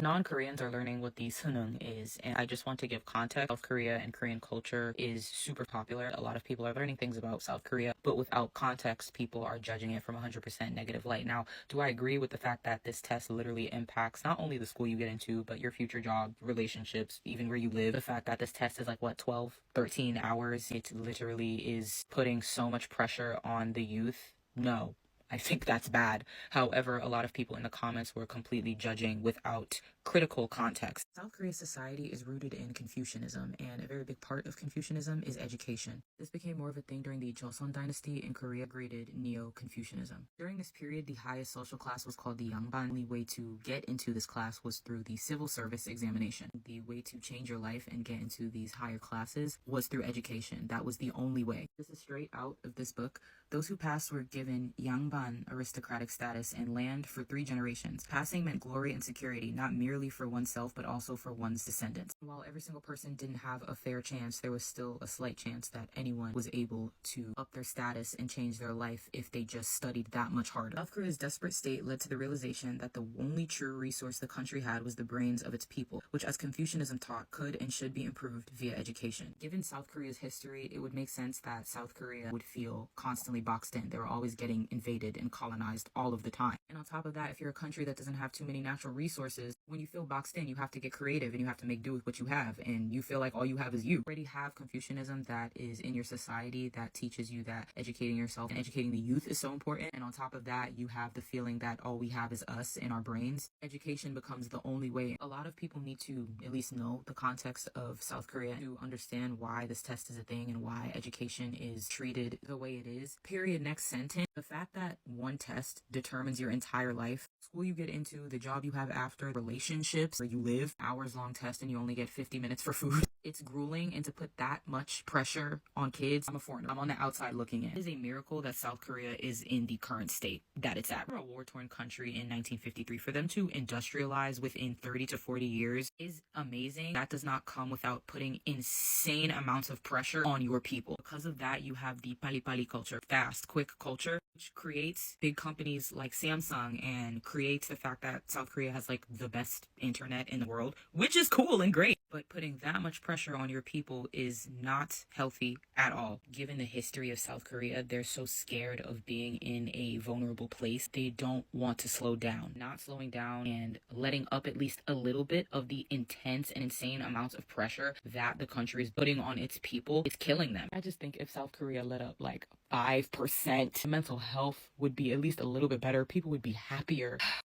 Non-Koreans are learning what the Sunung is, and I just want to give context. South Korea and Korean culture is super popular. A lot of people are learning things about South Korea, but without context, people are judging it from 100% negative light. Now, do I agree with the fact that this test literally impacts not only the school you get into, but your future job, relationships, even where you live? The fact that this test is like, what, 12, 13 hours? It literally is putting so much pressure on the youth. No. I think that's bad. However, a lot of people in the comments were completely judging without critical context. South Korea's society is rooted in Confucianism, and a very big part of Confucianism is education. This became more of a thing during the Joseon dynasty in Korea, graded Neo-Confucianism. During this period, the highest social class was called the Yangban. The only way to get into this class was through the civil service examination. The way to change your life and get into these higher classes was through education. That was the only way. This is straight out of this book. Those who passed were given Yangban aristocratic status and land for 3 generations. Passing meant glory and security, not merely for oneself, but also for one's descendants. While every single person didn't have a fair chance, there was still a slight chance that anyone was able to up their status and change their life if they just studied that much harder. South Korea's desperate state led to the realization that the only true resource the country had was the brains of its people, which, as Confucianism taught, could and should be improved via education. Given South Korea's history, it would make sense that South Korea would feel constantly boxed in. They were always getting invaded and colonized all of the time. And on top of that, if you're a country that doesn't have too many natural resources, when you feel boxed in, you have to get creative and you have to make do with what you have, and you feel like all you have is you. Already have Confucianism that is in your society that teaches you that educating yourself and educating the youth is so important. And on top of that, you have the feeling that all we have is us and our brains. Education becomes the only way. A lot of people need to at least know the context of South Korea to understand why this test is a thing and why education is treated the way it is. Period. Next sentence. The fact that one test determines your entire life, school you get into, the job you have after, relationships, where you live, hours-long test and you only get 50 minutes for food. It's grueling, and to put that much pressure on kids, I'm a foreigner. I'm on the outside looking in. It is a miracle that South Korea is in the current state that it's at. For a war-torn country in 1953, for them to industrialize within 30 to 40 years is amazing. That does not come without putting insane amounts of pressure on your people. Because of that, you have the pali-pali culture, fast, quick culture, which creates big companies like Samsung and creates the fact that South Korea has like the best internet in the world, which is cool and great. But putting that much pressure on your people is not healthy at all. Given the history of South Korea, they're so scared of being in a vulnerable place. They don't want to slow down. Not slowing down and letting up at least a little bit of the intense and insane amounts of pressure that the country is putting on its people, it's killing them. I just think if South Korea let up like 5%, mental health would be at least a little bit better. People would be happier.